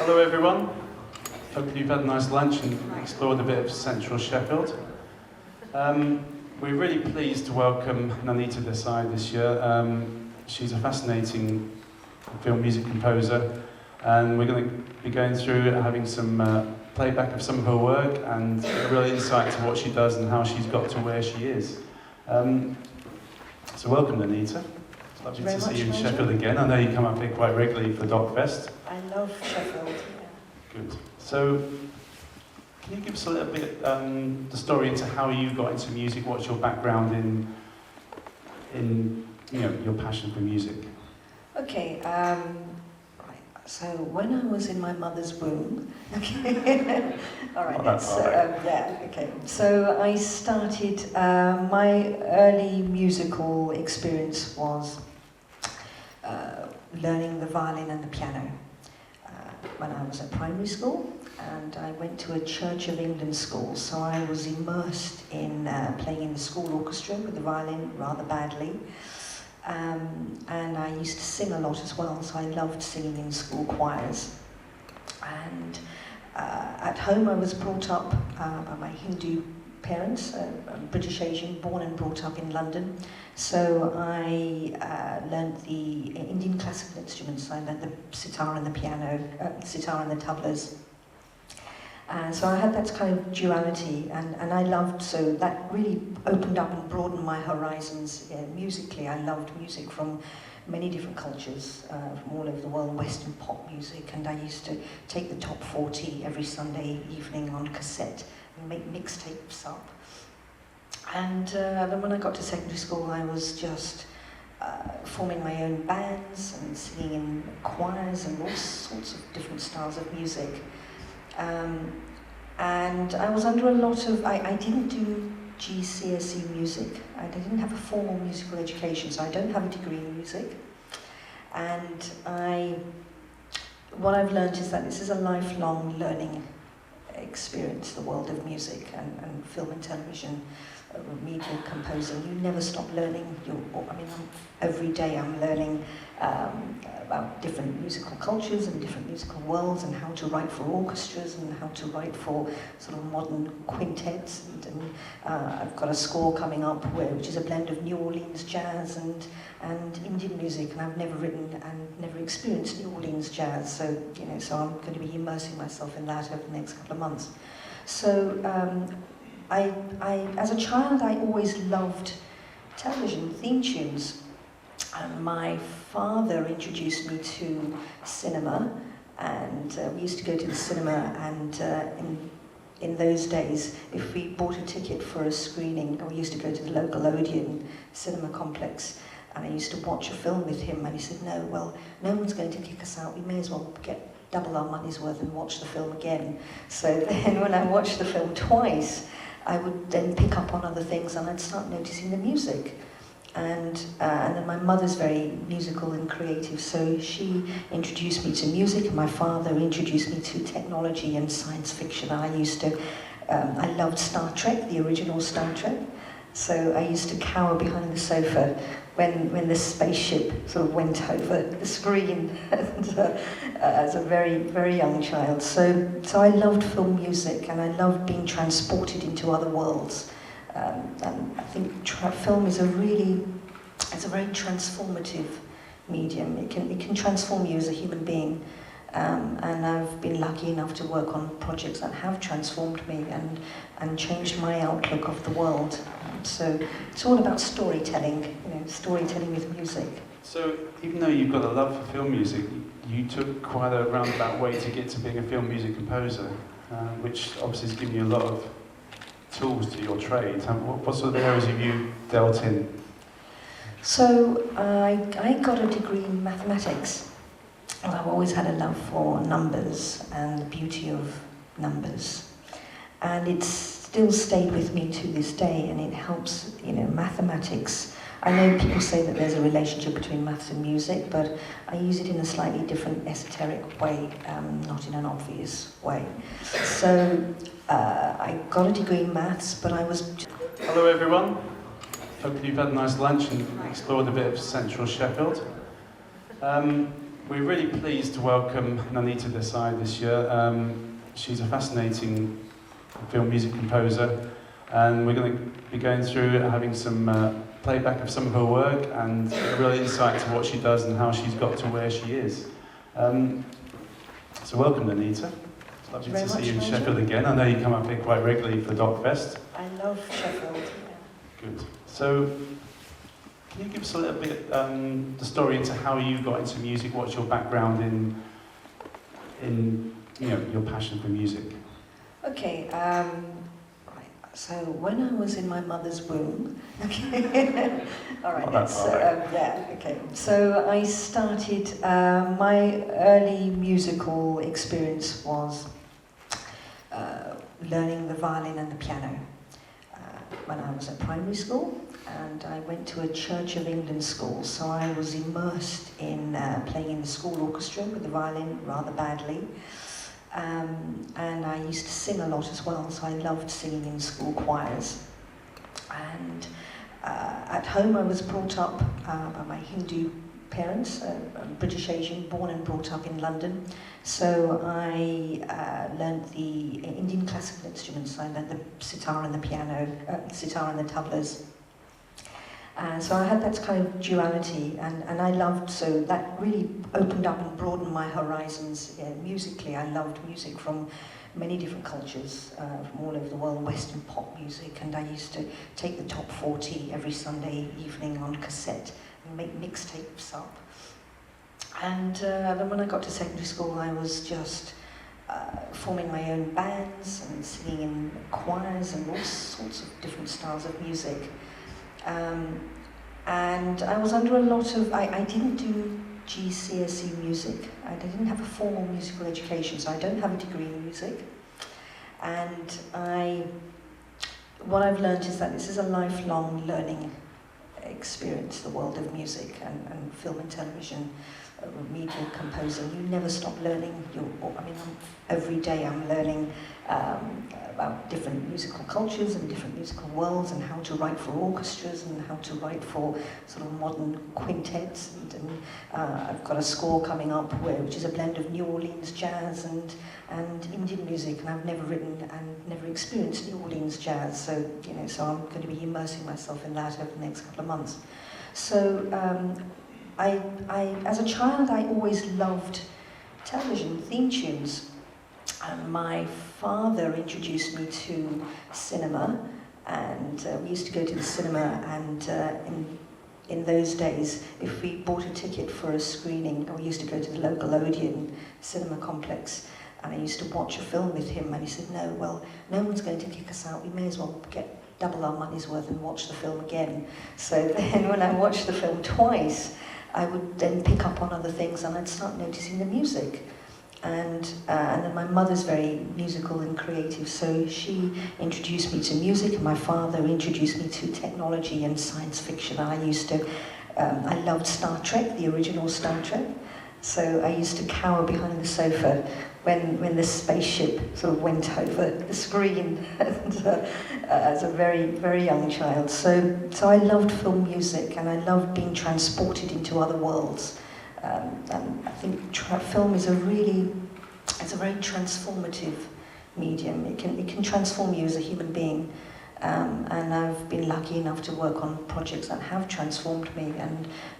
Hello everyone, hope you've had a nice lunch and explored a bit of central Sheffield. We're really pleased to welcome Nainita Desai this year. She's a fascinating film music composer, and we're going to be going through having some playback of some of her work and a real insight to what she does and how she's got to where she is. So welcome, Nainita. It's lovely to see you in Sheffield again. I know you come up here quite regularly for DocFest. I love Sheffield. Yeah. Good. So, can you give us a little bit the story into how you got into music? What's your background in your passion for music? Okay. Right. So when I was in my mother's womb, okay. All right. Yeah. Okay. So I started. My early musical experience was learning the violin and the piano when I was at primary school, and I went to a Church of England school, so I was immersed in playing in the school orchestra with the violin rather badly, and I used to sing a lot as well, so I loved singing in school choirs. And at home I was brought up by my Hindu parents, British Asian, born and brought up in London. So I learned the Indian classical instruments. I learned the sitar and the piano, sitar and the tablas. So I had that kind of duality, and I loved, so that really opened up and broadened my horizons musically. I loved music from many different cultures, from all over the world, Western pop music, and I used to take the top 40 every Sunday evening on cassette and make mixtapes up. And then when I got to secondary school, I was just forming my own bands and singing in choirs and all sorts of different styles of music. And I was under a lot of, I didn't do GCSE music. I didn't have a formal musical education, so I don't have a degree in music. And what I've learned is that this is a lifelong learning experience, the world of music and film and television, media composing. You never stop learning. Every day I'm learning about different musical cultures and different musical worlds, and how to write for orchestras and how to write for sort of modern quintets. And I've got a score coming up which is a blend of New Orleans jazz and Indian music, and I've never written and never experienced New Orleans jazz. So so I'm going to be immersing myself in that over the next couple of months. So I as a child, I always loved television theme tunes. And my father introduced me to cinema, and we used to go to the cinema, and in those days, if we bought a ticket for a screening, we used to go to the local Odeon cinema complex, and I used to watch a film with him, and he said, no one's going to kick us out, we may as well get double our money's worth and watch the film again. So then when I watched the film twice, I would then pick up on other things, and I'd start noticing the music. And then my mother's very musical and creative, so she introduced me to music, and my father introduced me to technology and science fiction. I loved Star Trek, the original Star Trek, so I used to cower behind the sofa when the spaceship sort of went over the screen, and, as a very, very young child. So I loved film music, and I loved being transported into other worlds. And I think film is a very transformative medium. It can transform you as a human being. And I've been lucky enough to work on projects that have transformed me and changed my outlook of the world. So it's all about storytelling, storytelling with music. So even though you've got a love for film music, you took quite a roundabout way to get to being a film music composer, which obviously has given you a lot of tools to your trade. What sort of areas have you dealt in? So I got a degree in mathematics. I've always had a love for numbers and the beauty of numbers, and it's still stayed with me to this day, and it helps, mathematics. I know people say that there's a relationship between maths and music, but I use it in a slightly different esoteric way, not in an obvious way. So I got a degree in maths, but I was... Hello everyone, hope you've had a nice lunch and explored a bit of central Sheffield. We're really pleased to welcome Nainita Desai this year. She's a fascinating film music composer, and we're going to be going through having some playback of some of her work and a real insight to what she does and how she's got to where she is. So welcome, Nainita. It's lovely to see you in Sheffield again. I know you come up here quite regularly for DocFest. I love Sheffield. Good. So, can you give us a little bit the story into how you got into music? What's your background in your passion for music? Okay. Right. So when I was in my mother's womb, okay. All right. Yeah. Okay. So I started. My early musical experience was learning the violin and the piano when I was at primary school. And I went to a Church of England school, so I was immersed in playing in the school orchestra with the violin rather badly. And I used to sing a lot as well, so I loved singing in school choirs. And at home I was brought up by my Hindu parents, British Asian, born and brought up in London. So I learned the Indian classical instruments. I learned the sitar and the piano, sitar and the tablas. So I had that kind of duality, and I loved, so that really opened up and broadened my horizons musically. I loved music from many different cultures, from all over the world, Western pop music, and I used to take the top 40 every Sunday evening on cassette and make mixtapes up. And then when I got to secondary school, I was just forming my own bands and singing in choirs and all sorts of different styles of music. And I was under a lot of, I didn't do GCSE music. I didn't have a formal musical education, so I don't have a degree in music. And what I've learned is that this is a lifelong learning experience, the world of music and film and television, media composing. You never stop learning. Every day I'm learning about different musical cultures and different musical worlds, and how to write for orchestras and how to write for sort of modern quintets. And I've got a score coming up which is a blend of New Orleans jazz and Indian music, and I've never written and never experienced New Orleans jazz. So so I'm going to be immersing myself in that over the next couple of months. So I as a child, I always loved television theme tunes. My father introduced me to cinema, and we used to go to the cinema, and in those days, if we bought a ticket for a screening, we used to go to the local Odeon cinema complex, and I used to watch a film with him, and he said, no one's going to kick us out, we may as well get double our money's worth and watch the film again. So then when I watched the film twice, I would then pick up on other things, and I'd start noticing the music. And then my mother's very musical and creative, so she introduced me to music, and my father introduced me to technology and science fiction. I loved Star Trek, the original Star Trek, so I used to cower behind the sofa when the spaceship sort of went over the screen, and, as a very, very young child. So I loved film music, and I loved being transported into other worlds. And I think film is it's a very transformative medium. It can transform you as a human being. And I've been lucky enough to work on projects that have transformed me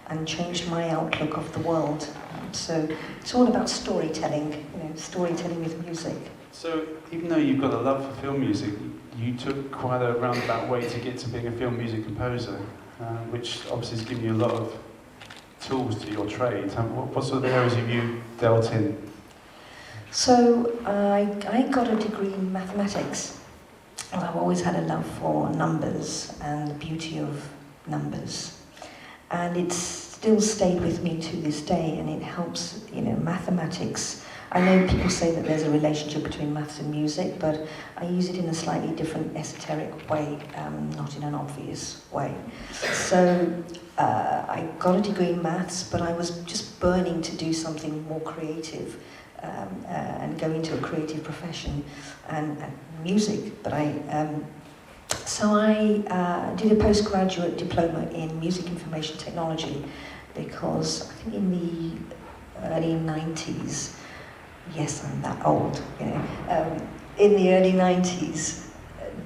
and changed my outlook of the world. So it's all about storytelling, storytelling with music. So even though you've got a love for film music, you took quite a roundabout way to get to being a film music composer, which obviously has given you a lot of tools to your trade. What sort of areas have you dealt in? So I got a degree in mathematics. I've always had a love for numbers and the beauty of numbers. And it's still stayed with me to this day, and it helps, mathematics. I know people say that there's a relationship between maths and music, but I use it in a slightly different esoteric way, not in an obvious way. So I got a degree in maths, but I was just burning to do something more creative and go into a creative profession and music. But so I did a postgraduate diploma in music information technology, because I think in the early 90s. Yes, I'm that old, you know. In the early 90s,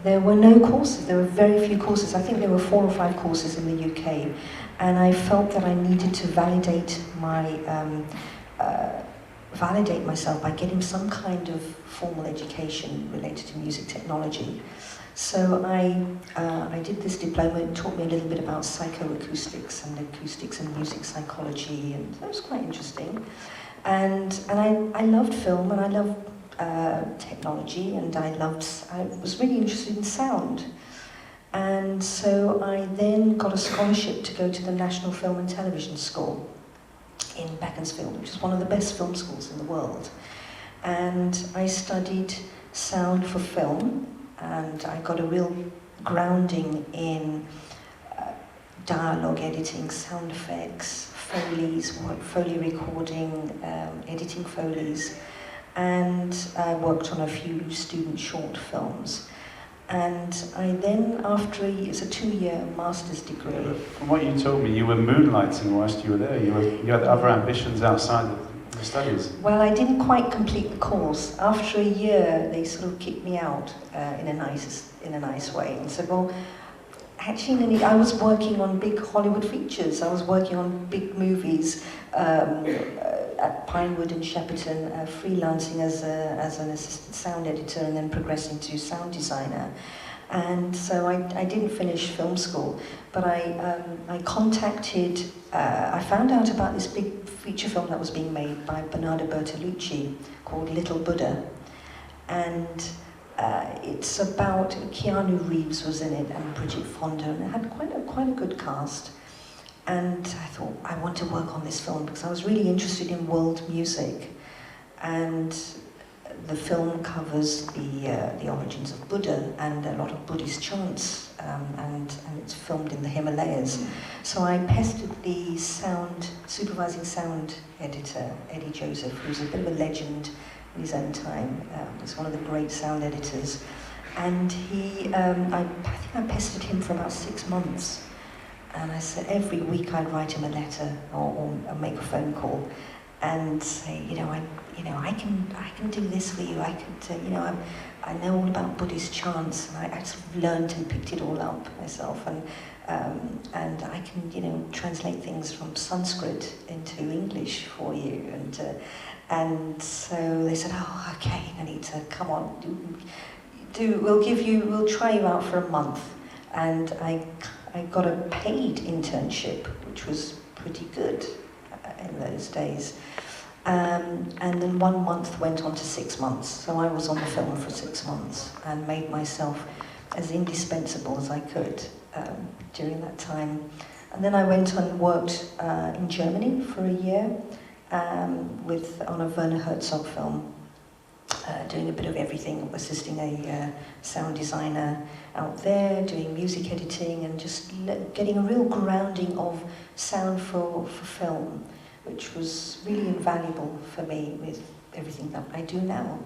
there were no courses. There were very few courses. I think there were 4 or 5 courses in the UK, and I felt that I needed to validate myself by getting some kind of formal education related to music technology. So I did this diploma. It taught me a little bit about psychoacoustics and acoustics and music psychology, and that was quite interesting. And I loved film, and I loved technology, and I was really interested in sound. And so I then got a scholarship to go to the National Film and Television School in Beaconsfield, which is one of the best film schools in the world. And I studied sound for film, and I got a real grounding in dialogue editing, sound effects, Foley's, Foley recording, editing Foley's, and I worked on a few student short films. And I then, after it's a 2-year master's degree. Yeah, from what you told me, you were moonlighting whilst you were there. You had other ambitions outside of the studies. Well, I didn't quite complete the course. After a year, they sort of kicked me out in a nice way and said, well, actually, I was working on big Hollywood features. I was working on big movies at Pinewood and Shepperton, freelancing as an assistant sound editor and then progressing to sound designer. And so I didn't finish film school, but I contacted, I found out about this big feature film that was being made by Bernardo Bertolucci called Little Buddha. And it's about, Keanu Reeves was in it and Bridget Fonda, and it had quite a good cast. And I thought, I want to work on this film because I was really interested in world music. And the film covers the origins of Buddha and a lot of Buddhist chants, and it's filmed in the Himalayas. So I pestered the supervising sound editor, Eddie Joseph, who's a bit of a legend in his own time. He's one of the great sound editors. And I think I pestered him for about 6 months. And I said every week I'd write him a letter or make a phone call and say, I can do this for you. I could, I know all about Buddhist chants, and I sort of learned and picked it all up myself, and I can, translate things from Sanskrit into English for you, and so they said, oh, okay, Nainita, come on, we'll try you out for a month, and I got a paid internship, which was pretty good in those days. And then 1 month went on to 6 months. So I was on the film for 6 months and made myself as indispensable as I could during that time. And then I went and worked in Germany for a year on a Werner Herzog film, doing a bit of everything, assisting a sound designer out there, doing music editing, and just getting a real grounding of sound for film, which was really invaluable for me with everything that I do now.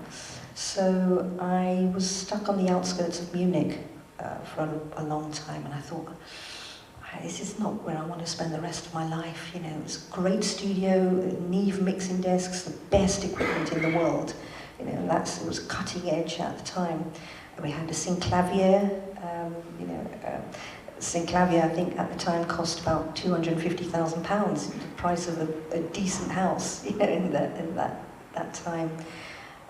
So I was stuck on the outskirts of Munich for a long time, and I thought, this is not where I want to spend the rest of my life. It's a great studio, Neve mixing desks, the best equipment in the world. It was cutting edge at the time. We had a synclavier. Synclavier, I think, at the time cost about £250,000, the price of a decent house, in that time.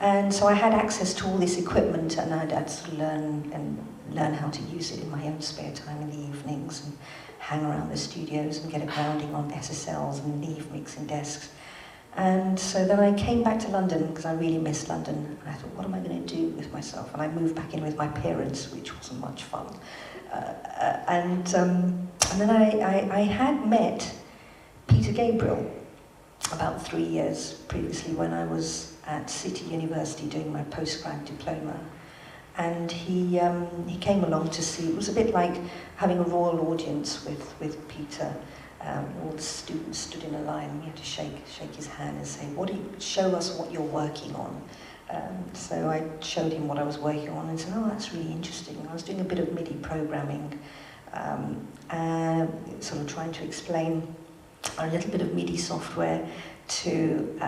And so I had access to all this equipment, and I'd had to learn how to use it in my own spare time in the evenings, and hang around the studios and get a grounding on SSLs and Neve mixing desks. And so then I came back to London because I really missed London, and I thought, what am I going to do with myself? And I moved back in with my parents, which wasn't much fun. And then I had met Peter Gabriel about 3 years previously when I was at City University doing my postgrad diploma. And he came along to see. It was a bit like having a royal audience with Peter. All the students stood in a line, and we had to shake his hand and say, show us what you're working on. So I showed him what I was working on and said, oh, that's really interesting. And I was doing a bit of MIDI programming, sort of trying to explain a little bit of MIDI software to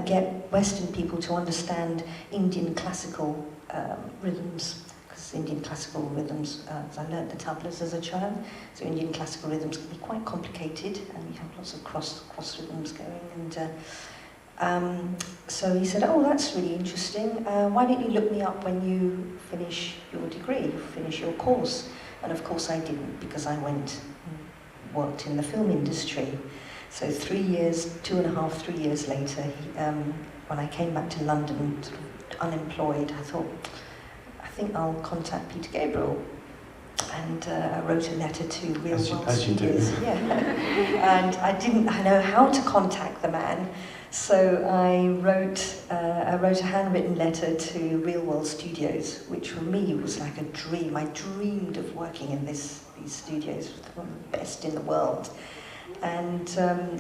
get Western people to understand Indian classical rhythms, because Indian classical rhythms, I learnt the tablas as a child, so Indian classical rhythms can be quite complicated, and you have lots of cross rhythms going. And so he said, "Oh, that's really interesting. Why don't you look me up when you finish your degree, finish your course?" And of course I didn't, because I went and worked in the film industry. So 3 years, 2.5, 3 years later, when I came back to London, sort of unemployed, I thought, I think I'll contact Peter Gabriel. And I wrote a letter to Real World Studios. Yeah. And I didn't know how to contact the man, so I wrote a handwritten letter to Real World Studios, which for me was like a dream. I dreamed of working in these studios, one of the best in the world. And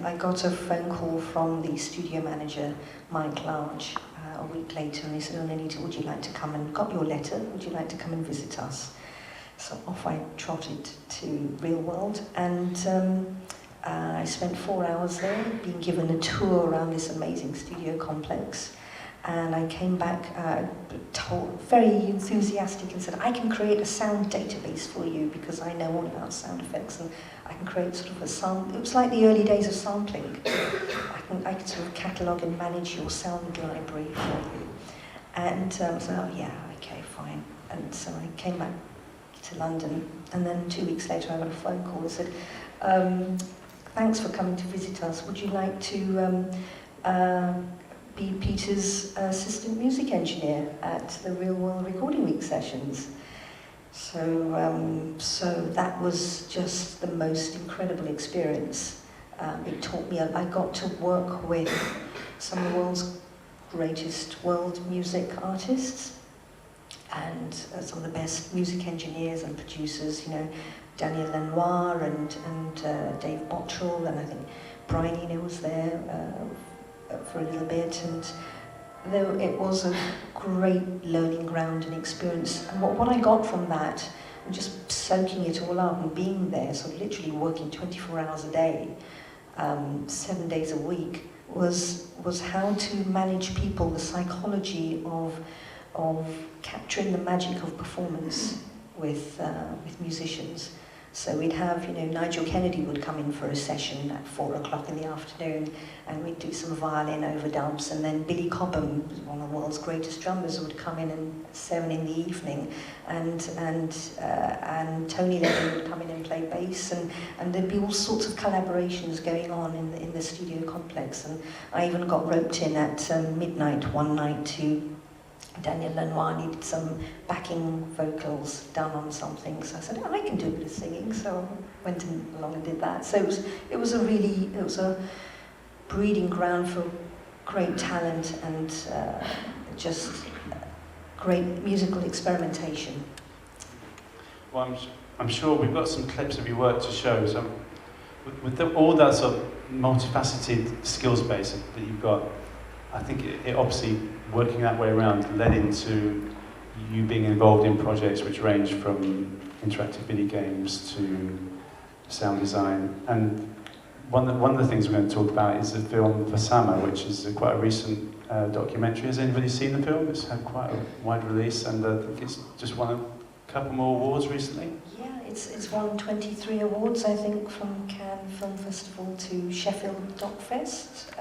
I got a phone call from the studio manager, Mike Large, a week later, and he said, "Oh, Nainita, would you like to come and, got your letter, would you like to come and visit us?" So off I trotted to Real World, and I spent 4 hours there, being given a tour around this amazing studio complex. And I came back very enthusiastic and said, "I can create a sound database for you because I know all about sound effects, and I can create sort of a sound." It was like the early days of sampling. I can sort of catalogue and manage your sound library for you. And so, oh, yeah, okay, fine. And so I came back to London, and then 2 weeks later I got a phone call that said, "Thanks for coming to visit us. Would you like to be Peter's assistant music engineer at the Real World Recording Week sessions?" So that was just the most incredible experience. It taught me, I got to work with some of the world's greatest world music artists, and some of the best music engineers and producers, you know, Daniel Lanoir and Dave Bottrell, and I think Brian Eno was there for a little bit, and it was a great learning ground and experience. And what I got from that, and just soaking it all up and being there, sort of literally working 24 hours a day, 7 days a week, was how to manage people, the psychology of capturing the magic of performance with musicians. So we'd have, you know, Nigel Kennedy would come in for a session at 4 o'clock in the afternoon, and we'd do some violin overdubs, and then Billy Cobham, one of the world's greatest drummers, would come in at 7 in the evening, and Tony Levin would come in and play bass, and there'd be all sorts of collaborations going on in the studio complex. And I even got roped in at midnight one night to Daniel Lanoir needed some backing vocals done on something, so I said, "I can do a bit of singing," so I went along and did that. So it was a breeding ground for great talent and just great musical experimentation. Well, I'm sure we've got some clips of your work to show. So with all that sort of multifaceted skills base that you've got, I think it obviously, working that way around, led into you being involved in projects which range from interactive video games to sound design. And one of the things we're going to talk about is the film Fasama, which is quite a recent documentary. Has anybody seen the film? It's had quite a wide release, and I think it's just won a couple more awards recently. Yeah, it's won 23 awards, I think, from Cannes Film Festival to Sheffield Doc Fest,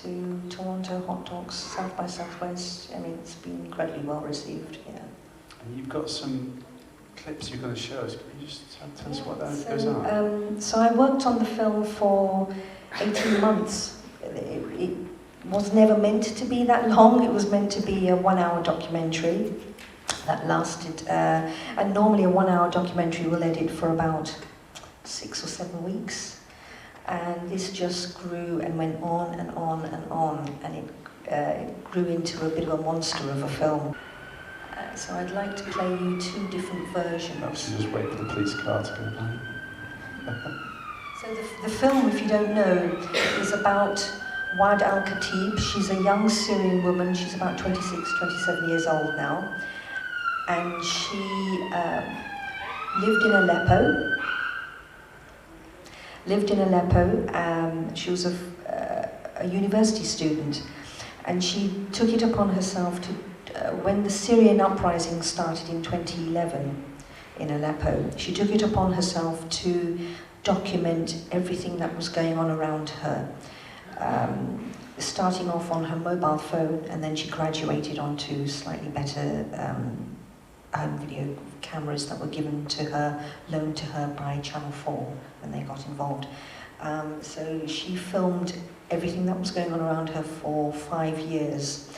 to Toronto Hot Docs, South by Southwest. I mean, it's been incredibly well received, yeah. And you've got some clips you're going to show us. Can you just tell us what those are? So I worked on the film for 18 months. It was never meant to be that long. It was meant to be a 1-hour documentary that lasted, and normally a 1-hour documentary will edit for about 6 or 7 weeks. And this just grew and went on and on and on, and it grew into a bit of a monster of a film. So I'd like to play you 2 different versions. Perhaps you just wait for the police car to go by. So the film, if you don't know, is about Wad al-Kateab. She's a young Syrian woman. She's about 26, 27 years old now. And she lived in Aleppo. lived in Aleppo. She was a university student, and she took it upon herself to, when the Syrian uprising started in 2011 in Aleppo, she took it upon herself to document everything that was going on around her, starting off on her mobile phone, and then she graduated onto slightly better home video cameras that were given to her, loaned to her by Channel 4 when they got involved. So she filmed everything that was going on around her for 5 years.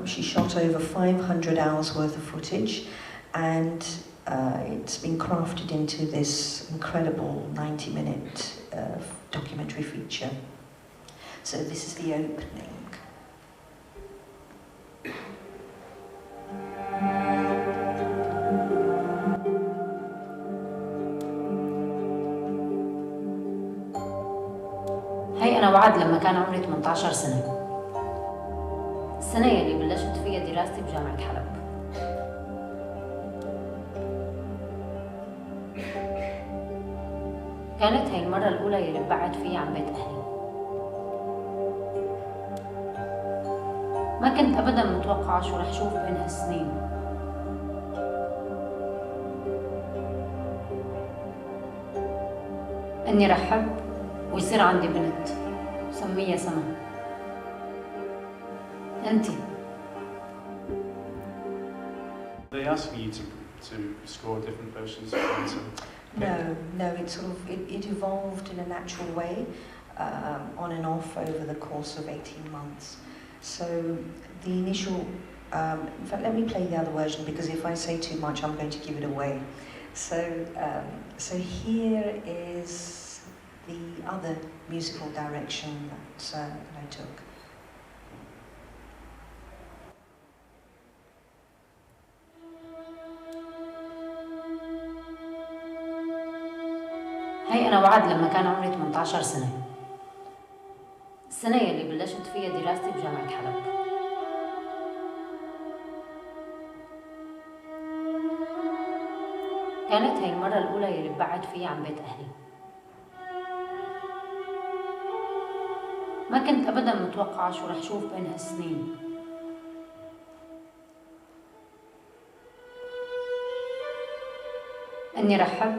She shot over 500 hours worth of footage, and it's been crafted into this incredible 90-minute documentary feature. So this is the opening. هي أنا وعد لما كان عمري 18 سنة. السنة يلي بلشت فيها دراستي بجامعة حلب. كانت هي المرة الأولى يلي بعد فيها عن بيت أهلي. ما كنت أبداً متوقعة شو رح شوف بين هالسنين. إني رح حب ويصير عندي بنت وسميها سما. أنتي. They ask you to score different versions of it. No, it evolved in a natural way, on and off over the course of 18 months. So the initial, in fact, let me play the other version, because if I say too much, I'm going to give it away. So here is the other musical direction that I took. هي أنا وعد لما كان عمري 18 سنة. السنة يلي بلشت فيها دراستي بجامعة حلب. كانت هي المرة الأولى يلي بعد فيها عن بيت أهلي. ما كنت أبداً متوقعة شو رح شوف بين هالسنين. إني رح حب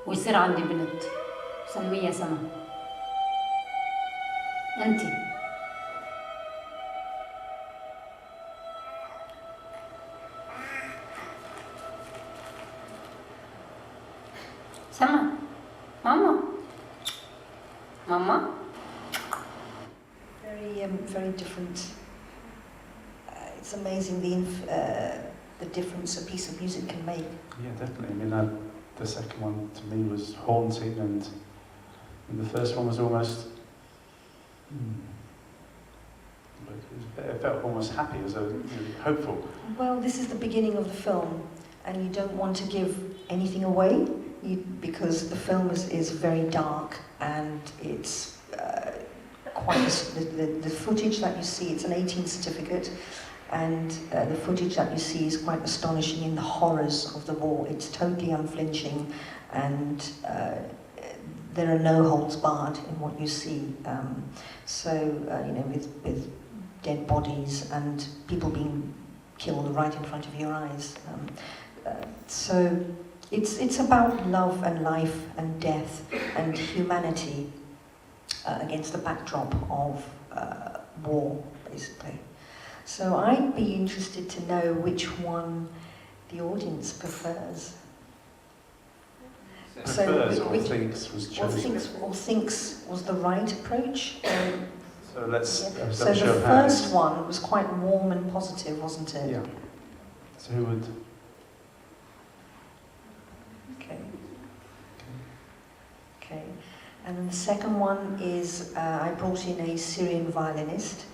ويصير عندي بنت وسميها سما. أنتي. سما. ماما. ماما. Very different. It's amazing the difference a piece of music can make. Yeah, definitely. I mean, the second one to me was haunting, and the first one was almost. It felt almost happy, as hopeful. Well, this is the beginning of the film, and you don't want to give anything away, because the film is very dark, and it's quite the footage that you see. It's an 18 certificate, and the footage that you see is quite astonishing in the horrors of the war. It's totally unflinching, and there are no holds barred in what you see. With dead bodies and people being killed right in front of your eyes. So it's about love and life and death and humanity against the backdrop of war, basically. So I'd be interested to know which one the audience prefers. Prefers or thinks was chosen. Or thinks was the right approach. So let's. Yeah. So the first one was quite warm and positive, wasn't it? Yeah. So who would? Okay. And then the second one is I brought in a Syrian violinist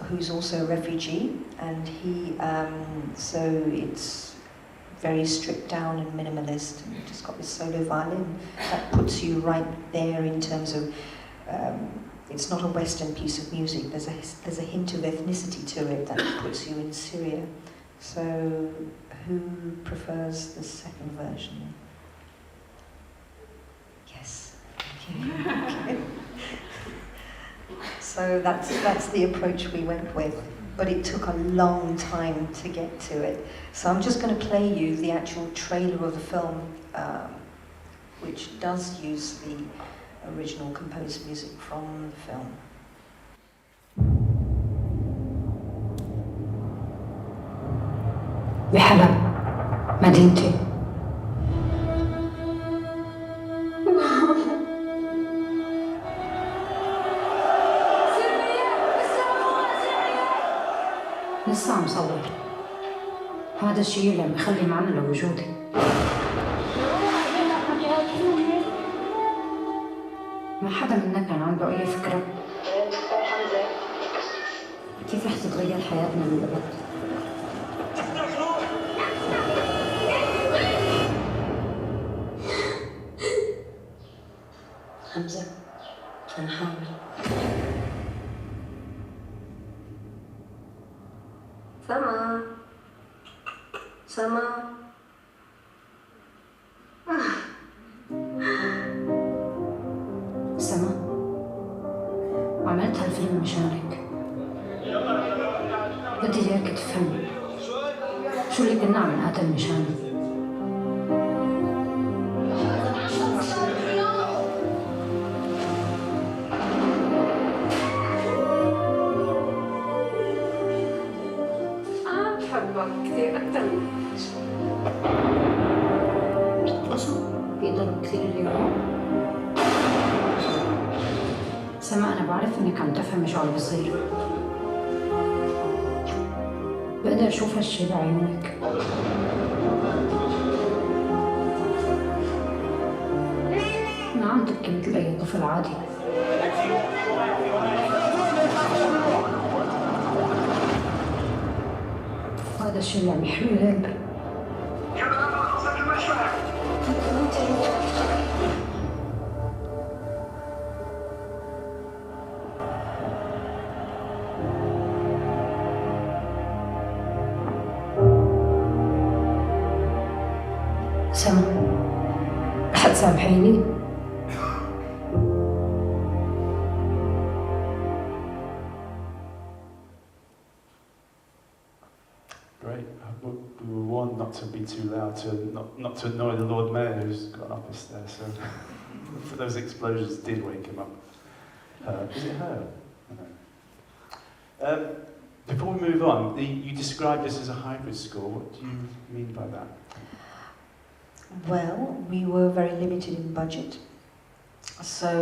who's also a refugee, and he so it's very stripped down and minimalist. And just got this solo violin that puts you right there in terms of it's not a Western piece of music. There's a hint of ethnicity to it that puts you in Syria. So who prefers the second version? Yes. Okay. So that's the approach we went with, but it took a long time to get to it. So I'm just going to play you the actual trailer of the film, which does use the original composed music from the film. بحلب مدينتي لسه عم صور. هذا الشيء اللي عم يخلي معنا لوجودي. ما حدا منا كان عنده أي فكرة كيف رح تتغير حياتنا للأبد. حمزة أنا حامل. سما سما عملت هالفيلم مشانك. بدي اياك تفهمي شو اللي كنا عم نقاتل مشانه. كثير أكثر بيقدروا كثير اليوم. سما أنا بعرف إنك عم تفهمي شو عم بيصير. بقدر أشوف هالشي بعيونك. ما عم تبكي مثل أي طفل عادي. هذا الشيء اللي عم يحمي القلب. سما رح تسامحيني؟ Great. We were warned not to be too loud, not to annoy the Lord Mayor, who's got an office there. So those explosions did wake him up. Is it her? I don't know. Before we move on, you described this as a hybrid school. What do you mean by that? Well, we were very limited in budget, so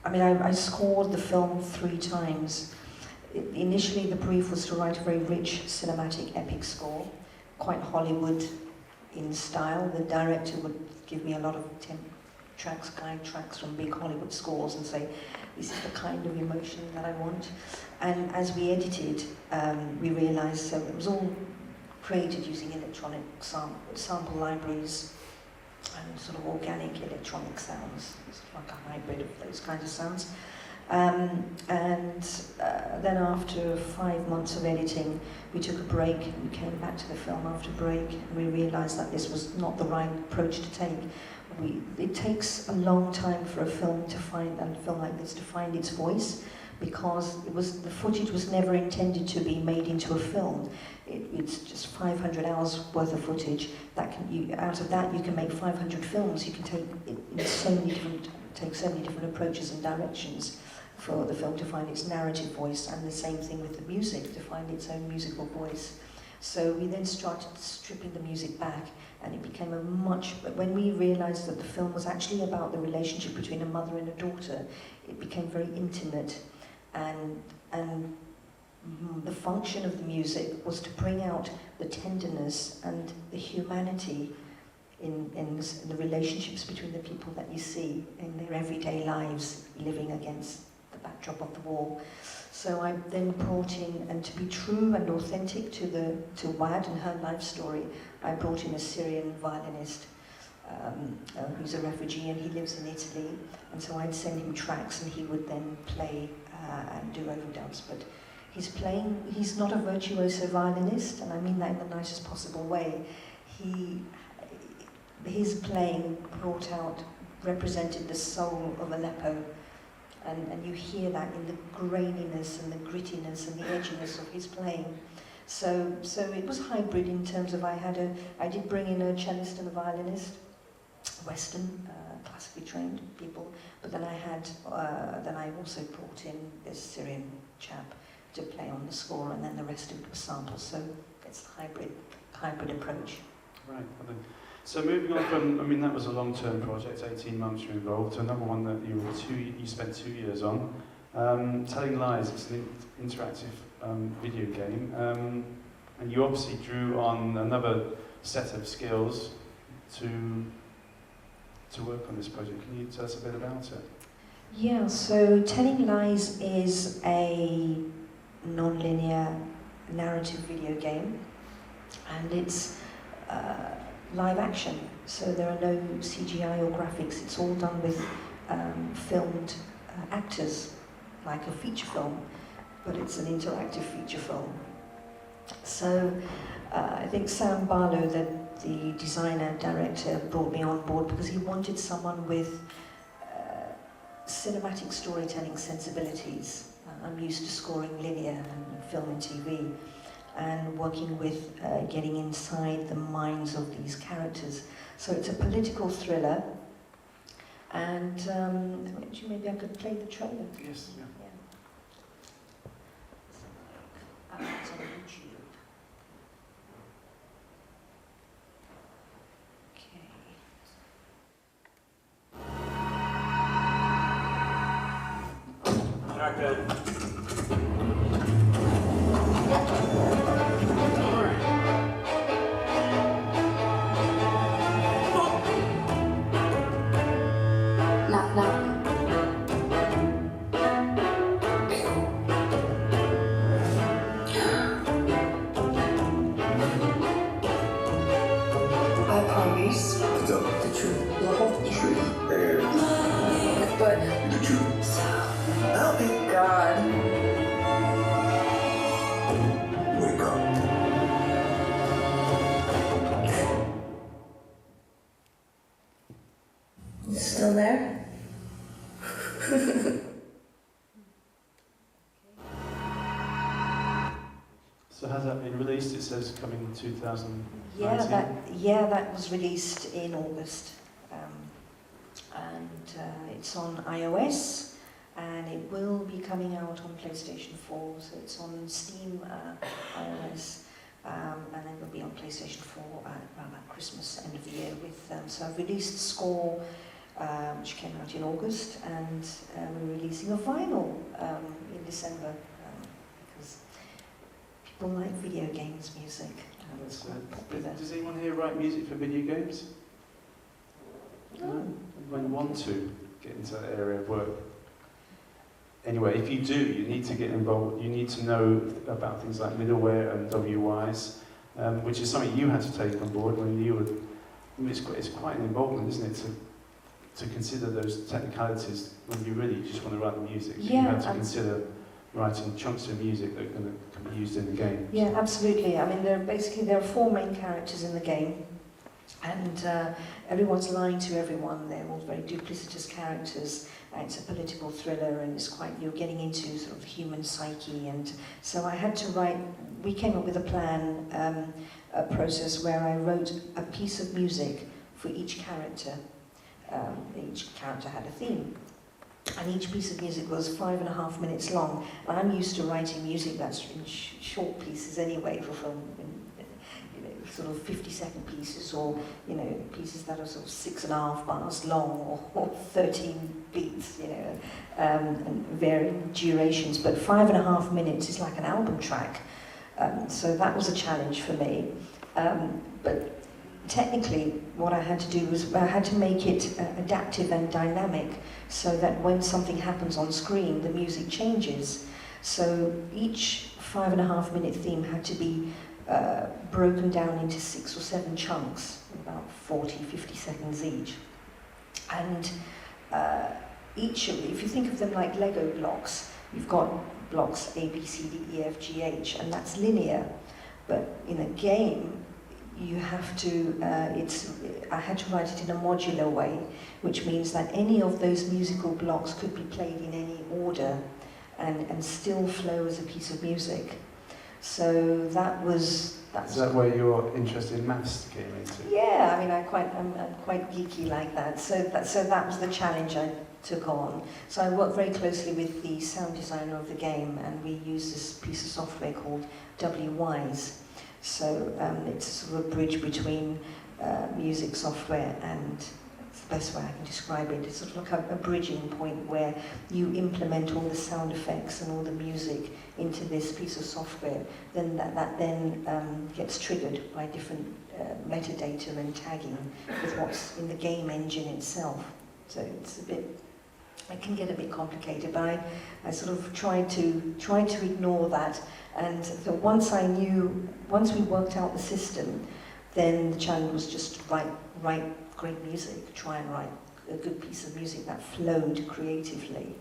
I scored the film 3 times. Initially, the brief was to write a very rich cinematic epic score, quite Hollywood in style. The director would give me a lot of guide tracks from big Hollywood scores and say, this is the kind of emotion that I want. And as we edited, we realized it was all created using electronic sample libraries and sort of organic electronic sounds. It's like a hybrid of those kinds of sounds. Then after 5 months of editing, we took a break. We came back to the film after break, and we realized that this was not the right approach to take. It takes a long time for a film like this to find its voice, because the footage was never intended to be made into a film. It's just 500 hours worth of footage. Out of that, you can make 500 films. You can take so many different approaches and directions for the film to find its narrative voice, and the same thing with the music, to find its own musical voice. So we then started stripping the music back, and it became but when we realized that the film was actually about the relationship between a mother and a daughter, it became very intimate, and the function of the music was to bring out the tenderness and the humanity in the relationships between the people that you see in their everyday lives, living against the backdrop of the war. So I then brought in, and to be true and authentic to Wad and her life story, I brought in a Syrian violinist who's a refugee, and he lives in Italy. And so I'd send him tracks, and he would then play and do overdubs. But he's not a virtuoso violinist, and I mean that in the nicest possible way. his playing represented the soul of Aleppo, and you hear that in the graininess and the grittiness and the edginess of his playing. So it was hybrid in terms of I did bring in a cellist and a violinist, Western, classically trained people, but then I also brought in this Syrian chap to play on the score, and then the rest of it was samples. So it's a hybrid approach. Right. So moving on from, I mean, that was a long-term project, 18 months you were involved, to another one that you spent 2 years on. Telling Lies, it's an interactive video game, and you obviously drew on another set of skills to work on this project. Can you tell us a bit about it? Yeah, so Telling Lies is a non-linear narrative video game, and it's live action, so there are no CGI or graphics. It's all done with filmed actors, like a feature film, but it's an interactive feature film. So I think Sam Barlow, the designer, director, brought me on board because he wanted someone with cinematic storytelling sensibilities. I'm used to scoring linear and film and TV, and working with getting inside the minds of these characters. So it's a political thriller, and maybe I could play the trailer. Yes, yeah. It's on YouTube. Okay. Not good. Knock, knock. I promise Tell the truth. the whole truth. And But the truth. oh my God, Wake up. still there? So has that been released? It says coming in 2019. That was released in August, and it's on iOS, and it will be coming out on PlayStation 4. So it's on Steam, iOS, and then it'll be on PlayStation 4 around that Christmas end of the year. So I've released Score, which came out in August, and we're releasing a vinyl in December because people like video games music. It's quite popular. Does anyone here write music for video games? No. When you want to get into that area of work. Anyway, if you do, you need to get involved. You need to know about things like middleware and WIs, which is something you had to take on board when you were. I mean, it's quite an involvement, isn't it, to consider those technicalities when you really just want to write the music. Yeah, you have to consider writing chunks of music that can be used in the game. Yeah, absolutely. I mean, there are 4 main characters in the game, and everyone's lying to everyone. They're all very duplicitous characters. It's a political thriller, and you're getting into sort of human psyche. And so I had to write. We came up with a plan, a process where I wrote a piece of music for each character. Each character had a theme. And each piece of music was 5.5 minutes long. And I'm used to writing music that's in short pieces anyway, for film, sort of 50-second pieces, or pieces that are sort of 6.5 bars long, or 13 beats, and varying durations. But 5.5 minutes is like an album track. So that was a challenge for me. But technically, what I had to do was I had to make it adaptive and dynamic, so that when something happens on screen, the music changes. So each 5.5 minute theme had to be broken down into 6 or 7 chunks, about 40-50 seconds each. And if you think of them like Lego blocks, you've got blocks A, B, C, D, E, F, G, H, and that's linear. But in a game, you have to, I had to write it in a modular way, which means that any of those musical blocks could be played in any order and still flow as a piece of music. So that's Is that where your interest in maths came into? yeah, I mean, I'm quite geeky like that. So that was the challenge I took on. So I worked very closely with the sound designer of the game, and we used this piece of software called WWise. So it's sort of a bridge between music software and, it's the best way I can describe it, it's sort of like a bridging point where you implement all the sound effects and all the music into this piece of software. Then that then gets triggered by different metadata and tagging with what's in the game engine itself. So it can get a bit complicated, but I sort of tried to ignore that. And so once we worked out the system, then the challenge was just write great music, try and write a good piece of music that flowed creatively.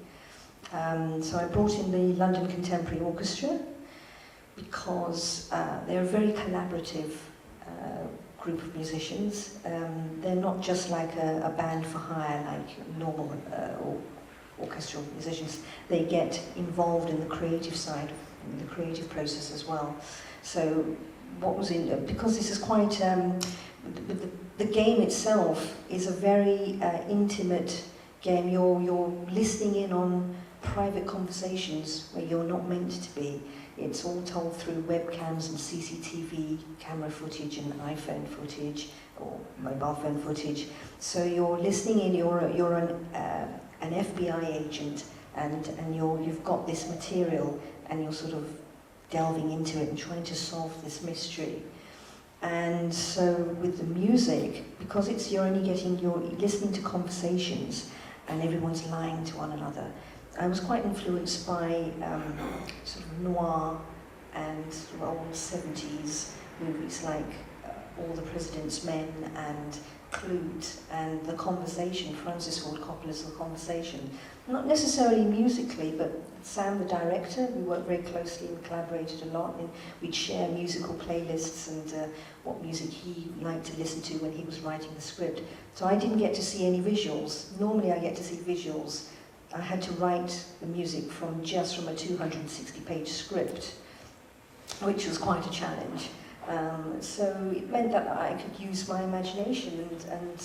So I brought in the London Contemporary Orchestra because they're a very collaborative group of musicians. They're not just like a band for hire like normal orchestral musicians. They get involved in the creative side, in the creative process as well. So because this is quite, the game itself is a very intimate game. You're listening in on private conversations where you're not meant to be. It's all told through webcams and CCTV camera footage and iPhone footage or mobile phone footage. So you're listening in, you're an FBI agent, and you've got this material, and you're sort of delving into it and trying to solve this mystery. And so with the music, because you're listening to conversations and everyone's lying to one another, I was quite influenced by sort of noir and sort of old 70s movies like All the President's Men and Clute and The Conversation, Francis Ford Coppola's The Conversation. Not necessarily musically, but Sam, the director, we worked very closely and collaborated a lot, and we'd share musical playlists and what music he liked to listen to when he was writing the script. So I didn't get to see any visuals. Normally I get to see visuals. I had to write the music just from a 260-page script, which was quite a challenge. So it meant that I could use my imagination and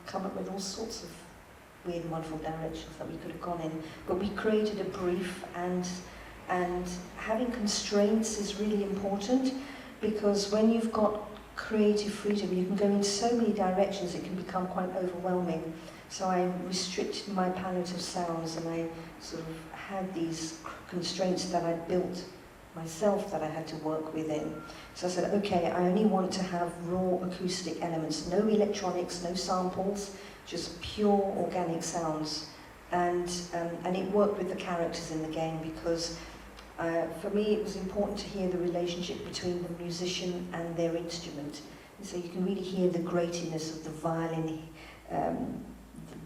come up with all sorts of weird and wonderful directions that we could have gone in. But we created a brief, and having constraints is really important, because when you've got creative freedom, you can go in so many directions, it can become quite overwhelming. So I restricted my palette of sounds, and I sort of had these constraints that I built myself that I had to work within. So I said, okay, I only want to have raw acoustic elements, no electronics, no samples, just pure organic sounds. And it worked with the characters in the game, because for me it was important to hear the relationship between the musician and their instrument. And so you can really hear the gratiness of the violin, the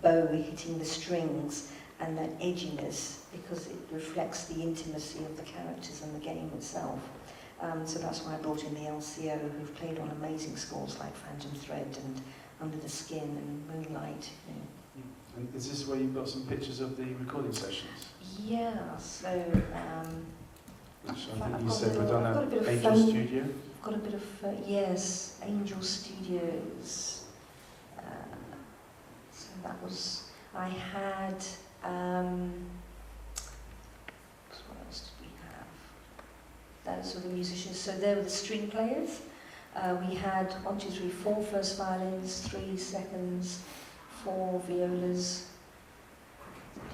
bow hitting the strings, and that edginess, because it reflects the intimacy of the characters and the game itself. So that's why I brought in the LCO, who've played on amazing scores like Phantom Thread and Under the Skin and Moonlight. You know. And is this where you've got some pictures of the recording sessions? Yeah, so Which I think I've you got said a were done I've got a bit at of Angel fun. Studio? I've got a bit of, yes, Angel Studios. So that was, I had, what else did we have? Those were the musicians, so they were the string players. We had 1, 2, 3, 4 first violins, 3 seconds, 4 violas,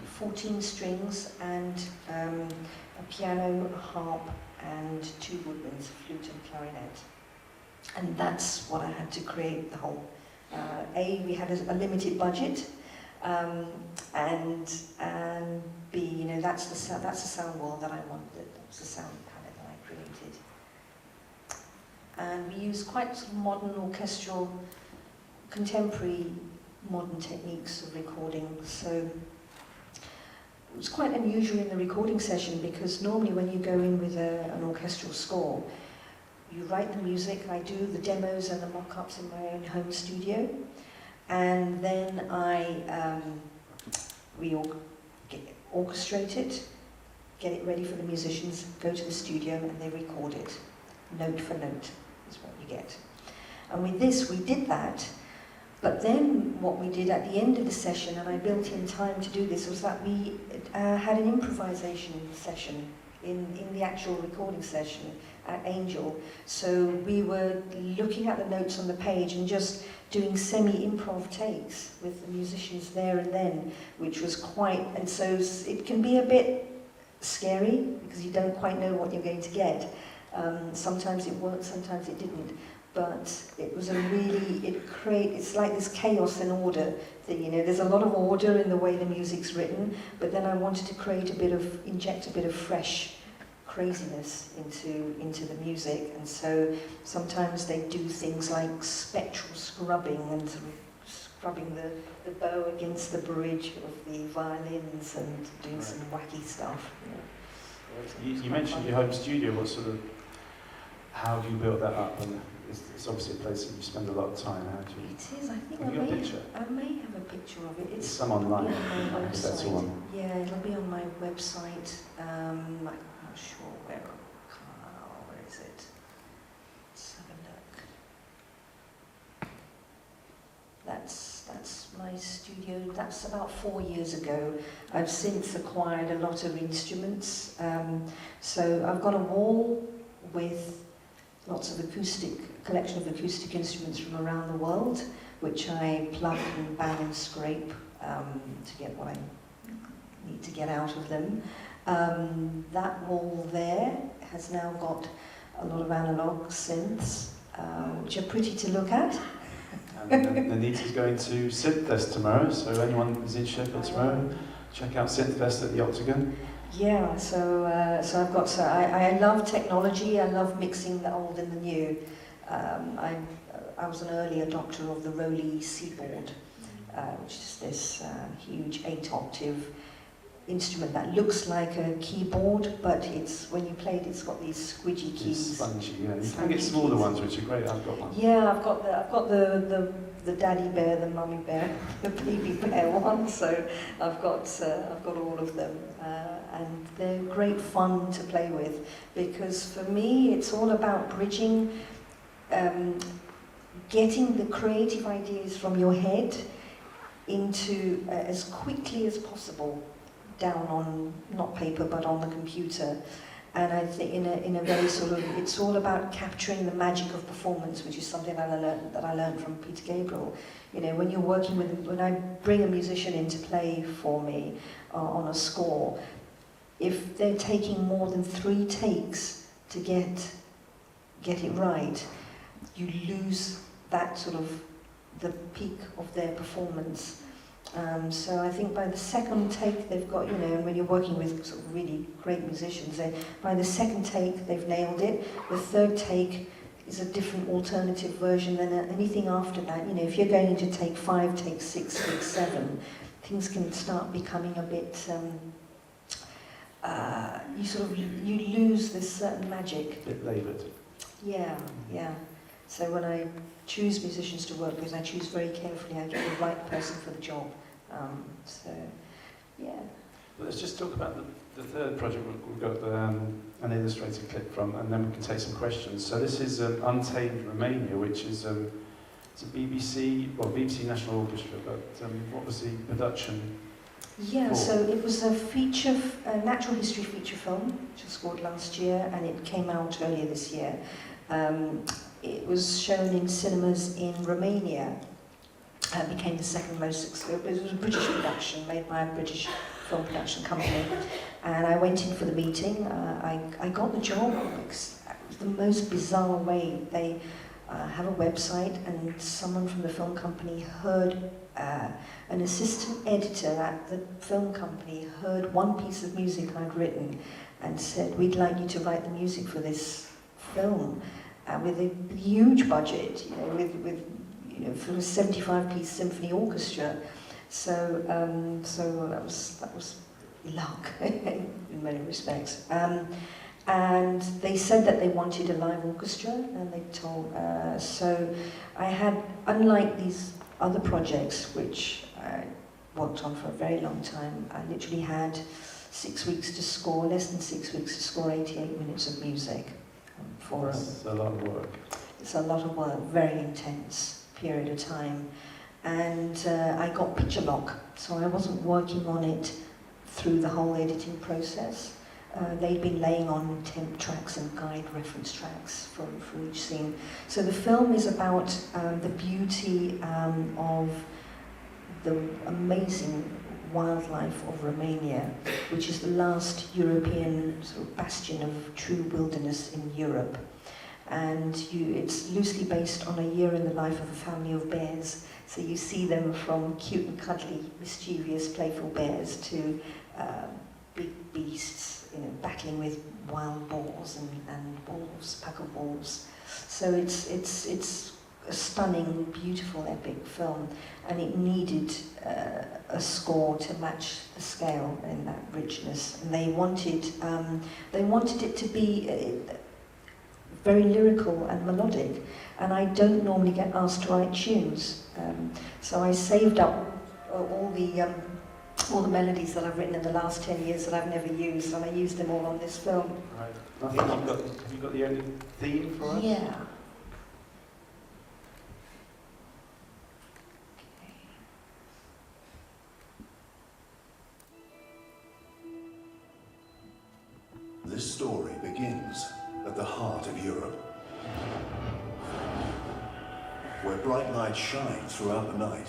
14 strings, and a piano, a harp, and 2 woodwinds, a flute and clarinet. And that's what I had to create the whole. We had a limited budget, and B, you know, that's the sound wall that I wanted. That was the sound palette that I created. And we used quite sort of modern orchestral, contemporary modern techniques of recording. So it was quite unusual in the recording session, because normally when you go in with an orchestral score, you write the music, I do the demos and the mock-ups in my own home studio, and then we orchestrate it, get it ready for the musicians, go to the studio, and they record it, note for note is what you get. And with this, we did that, but then what we did at the end of the session, and I built in time to do this, was that we had an improvisation session in the actual recording session at Angel. So we were looking at the notes on the page and just doing semi-improv takes with the musicians there and then, which was quite, and so it can be a bit scary because you don't quite know what you're going to get. Sometimes it worked, sometimes it didn't. But it was a really, it's like this chaos and order thing, you know, there's a lot of order in the way the music's written, but then I wanted to inject a bit of fresh craziness into the music, and so sometimes they do things like spectral scrubbing and sort of scrubbing the bow against the bridge of the violins and doing some wacky stuff. You know. You mentioned your home studio. What sort of, how have you built that up? And it's obviously a place that you spend a lot of time. How do you? It is. I think Have you got a picture? I may have a picture of it. There's some online. It'll be on my If that's the website. one. Yeah, it'll be on my website. I'm not sure where is it? Let's have a look. That's my studio. That's about 4 years ago. I've since acquired a lot of instruments. So I've got a wall with lots of collection of acoustic instruments from around the world, which I plug and bang and scrape to get what I need to get out of them. That wall there has now got a lot of analog synths, which are pretty to look at. And Nainita's going to Synthfest tomorrow, so anyone who's in Sheffield tomorrow, check out Synthfest at the Octagon. Yeah, so I love technology. I love mixing the old and the new. I was an early adopter of the Roly Seabird, which is this huge 8-octave instrument that looks like a keyboard, but when you play it, it's got these squidgy keys. It's spongy, yeah. You can get smaller ones, which are great. I've got one. Yeah, I've got the daddy bear, the mummy bear, the baby bear one. So I've got all of them, and they're great fun to play with, because for me it's all about bridging, getting the creative ideas from your head into as quickly as possible down on, not paper, but on the computer. And I think in a very sort of, it's all about capturing the magic of performance, which is something that I learned from Peter Gabriel. You know, when you're working with, when I bring a musician in to play for me on a score, if they're taking more than 3 takes to get it right, you lose that sort of, the peak of their performance. So I think by the second take they've got, you know, and when you're working with sort of really great musicians, by the second take they've nailed it. The third take is a different alternative version than anything after that. You know, if you're going to take 5, take 6, take 7, things can start becoming a bit, you lose this certain magic. A bit laboured. Yeah, yeah. So when I choose musicians to work with, I choose very carefully. I get the right person for the job. Yeah. Well, let's just talk about the third project we've got an illustrated clip from, and then we can take some questions. So this is Untamed Romania, which is it's a BBC National Orchestra, but what was the production? Yeah, for? so it was a natural history feature film, which was scored last year, and it came out earlier this year. It was shown in cinemas in Romania. Became the second most successful. It was a British production made by a British film production company, and I went in for the meeting. I got the job because it was the most bizarre way. They have a website, and someone from the film company heard, an assistant editor at the film company heard one piece of music I'd written and said, "We'd like you to write the music for this film," with a huge budget, you know, for a 75-piece symphony orchestra. So that was luck in many respects. And they said that they wanted a live orchestra, and they told, so I had, unlike these other projects, which I worked on for a very long time, I literally had 6 weeks to score, less than 6 weeks to score 88 minutes of music. That's a lot of work. It's a lot of work, very intense period of time. And I got picture lock, so I wasn't working on it through the whole editing process. They'd been laying on temp tracks and guide reference tracks for each scene. So the film is about the beauty of the amazing wildlife of Romania, which is the last European sort of bastion of true wilderness in Europe. And it's loosely based on a year in the life of a family of bears. So you see them from cute and cuddly, mischievous, playful bears to big beasts, battling with wild boars and wolves, pack of wolves. So it's a stunning, beautiful, epic film, and it needed a score to match the scale and that richness. And they wanted it to be very lyrical and melodic, and I don't normally get asked to write tunes, so I saved up all the melodies that I've written in the last 10 years that I've never used, and I used them all on this film. Right. I think have you got the only theme for us? Yeah. This story begins at the heart of Europe, where bright lights shine throughout the night.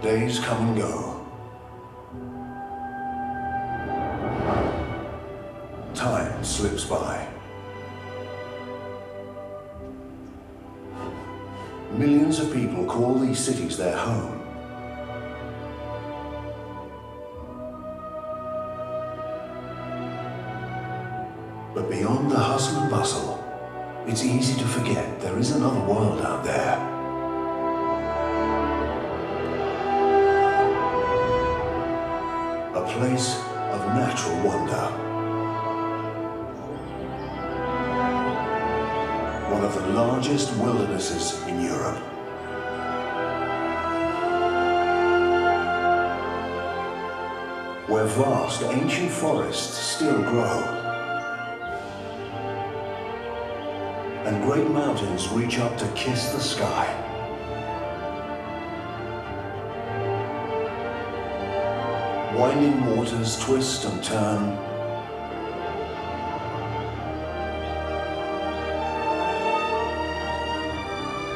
Days come and go. Time slips by. Millions of people call these cities their home. But beyond the hustle and bustle, it's easy to forget there is another world out there. A place of natural wonder. One of the largest wildernesses in Europe. Where vast ancient forests still grow. And great mountains reach up to kiss the sky. Winding waters twist and turn.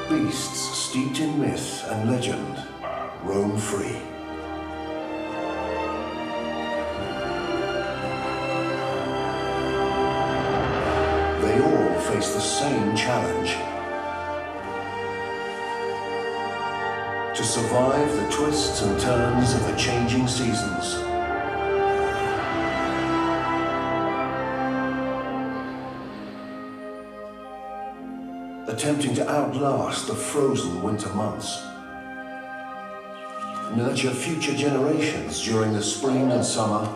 Beasts steeped in myth and legend roam free. They all face the same challenge. To survive the twists and turns of the changing seasons. Attempting to outlast the frozen winter months. Nurture future generations during the spring and summer.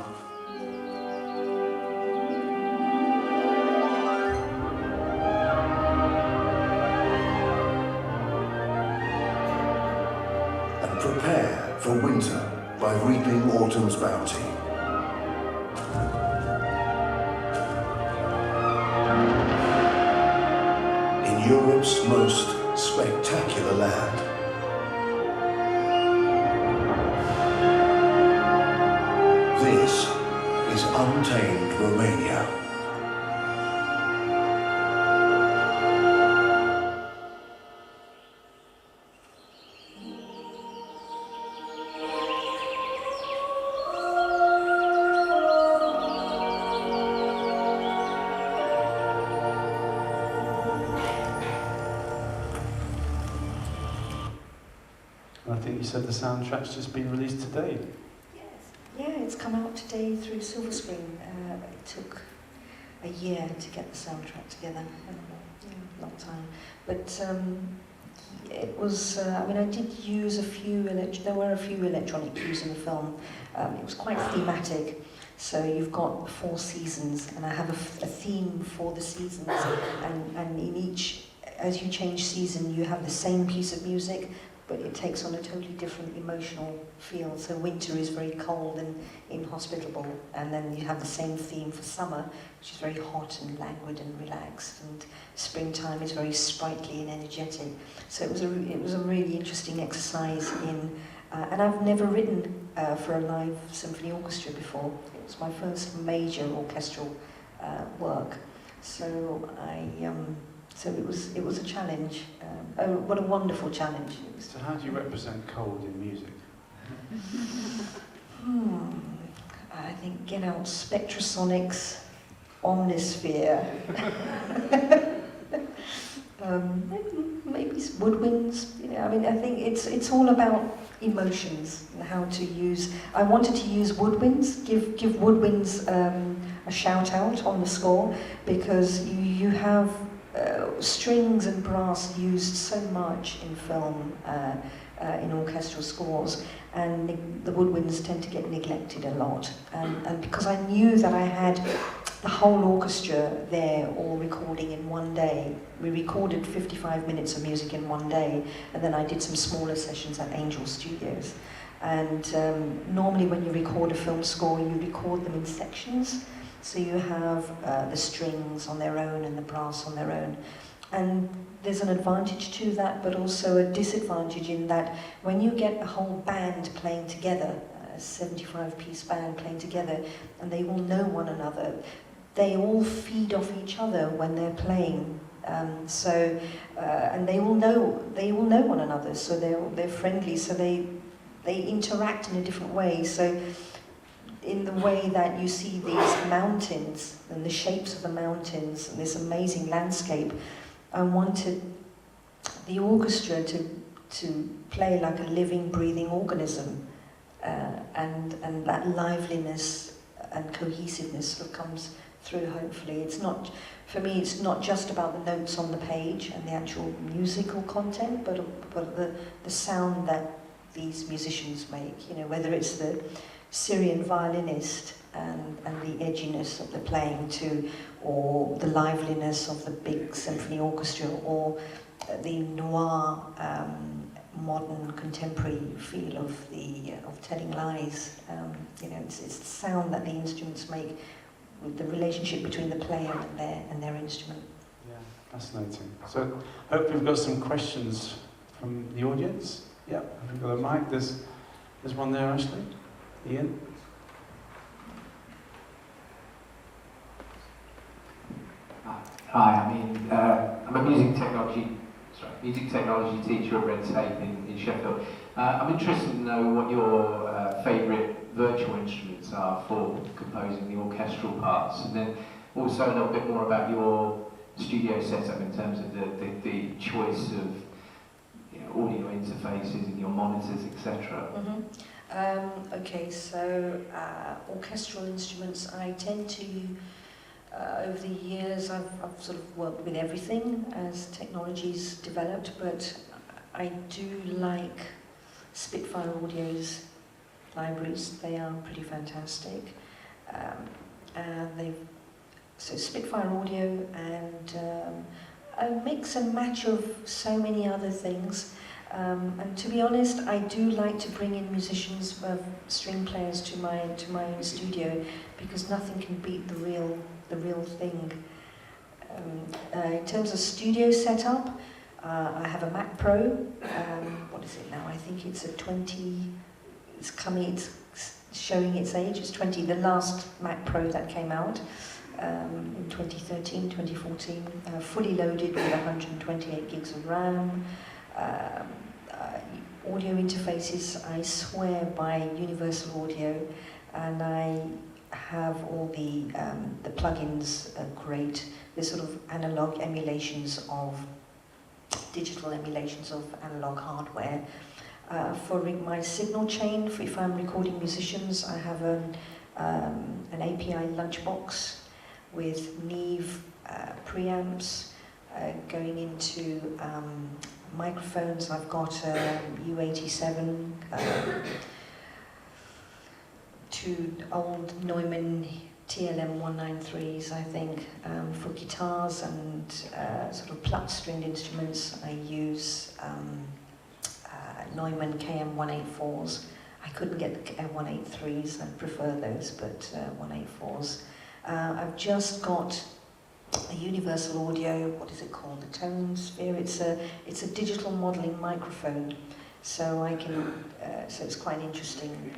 Prepare for winter by reaping autumn's bounty. In Europe's most spectacular land. This is untamed Romania. I think you said the soundtrack's just been released today. Yes. Yeah, it's come out today through Silver Screen. It took a year to get the soundtrack together, a long time. But was, I mean, I did use a few, there were a few electronic cues in the film. It was quite thematic. So you've got 4 seasons, and I have a theme for the seasons, and in each, as you change season, you have the same piece of music, but it takes on a totally different emotional feel. So winter is very cold and inhospitable, and then you have the same theme for summer, which is very hot and languid and relaxed, and springtime is very sprightly and energetic. So it was a really interesting exercise in, and I've never written for a live symphony orchestra before. It was my first major orchestral work. So so it was a challenge. Oh, what a wonderful challenge. So how do you represent cold in music? I think, get out Spectrasonics, Omnisphere. Maybe woodwinds. You know, I mean, I think it's all about emotions and how to use. I wanted to use woodwinds. Give woodwinds a shout out on the score, because you have strings and brass used so much in film, in orchestral scores, and the woodwinds tend to get neglected a lot. And because I knew that I had the whole orchestra there, all recording in one day. We recorded 55 minutes of music in one day, and then I did some smaller sessions at Angel Studios. And normally when you record a film score, you record them in sections. So you have the strings on their own and the brass on their own. And there's an advantage to that, but also a disadvantage in that when you get a whole band playing together, a 75-piece band playing together, and they all know one another, they all feed off each other when they're playing. And they all know one another, so they're friendly, so they interact in a different way. So in the way that you see these mountains and the shapes of the mountains and this amazing landscape, I wanted the orchestra to play like a living, breathing organism, and that liveliness and cohesiveness sort of comes through, hopefully. It's not, for me, it's not just about the notes on the page and the actual musical content, but the sound that these musicians make, you know, whether it's the Syrian violinist and the edginess of the playing too, or the liveliness of the big symphony orchestra, or the noir, modern contemporary feel of telling lies. You know, it's the sound that the instruments make, with the relationship between the player and their instrument. Yeah, fascinating. So, hopefully we've got some questions from the audience. Yeah, have we got a mic? There's one there, Ashley. Ian? Hi, I'm a music technology teacher at Red Tape in Sheffield. I'm interested to know what your favourite virtual instruments are for composing the orchestral parts, and then also a little bit more about your studio setup in terms of the choice of, you know, audio interfaces and your monitors, etc. Okay, so orchestral instruments, I tend to, over the years, I've sort of worked with everything as technology's developed, but I do like Spitfire Audio's libraries. They are pretty fantastic. So Spitfire Audio and a mix and match of so many other things. And to be honest, I do like to bring in musicians, string players to my studio, because nothing can beat the real thing. In terms of studio setup, I have a Mac Pro. What is it now? I think it's a 20. It's showing its age. It's 20. The last Mac Pro that came out in 2013, 2014, fully loaded with 128 gigs of RAM. Audio interfaces, I swear by Universal Audio, and I have all the plugins are great. They're sort of analog emulations of digital emulations of analog hardware. For my signal chain, if I'm recording musicians, I have an API lunchbox with Neve preamps going into microphones, I've got U87, two old Neumann TLM 193s, I think. For guitars and sort of plucked stringed instruments, I use Neumann KM 184s. I couldn't get the 183s, I prefer those, but 184s. I've just got a Universal Audio, what is it called? The Tone Sphere. It's a digital modelling microphone, so I can. So it's quite interesting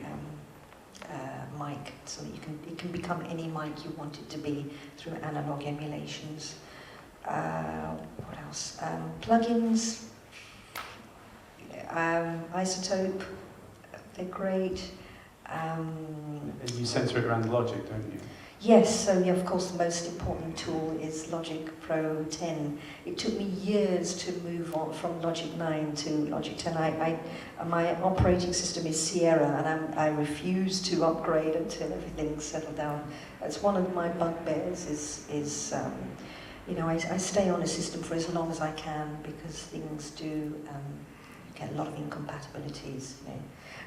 mic, so that it can become any mic you want it to be through analog emulations. What else? Plugins. Isotope. They're great. You censor it around Logic, don't you? Yes, so yeah, of course the most important tool is Logic Pro 10. It took me years to move on from Logic 9 to Logic 10. My operating system is Sierra, and I refuse to upgrade until everything's settled down. It's one of my bugbears is you know, I stay on a system for as long as I can, because things do get a lot of incompatibilities, you know.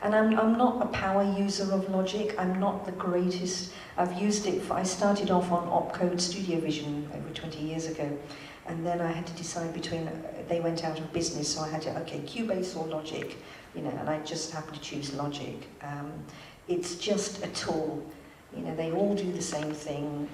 And I'm not a power user of Logic. I'm not the greatest. I've used it I started off on Opcode Studio Vision over 20 years ago, and then I had to decide between, they went out of business, so I had to, okay, Cubase or Logic, you know, and I just happened to choose Logic. It's just a tool, you know, they all do the same thing.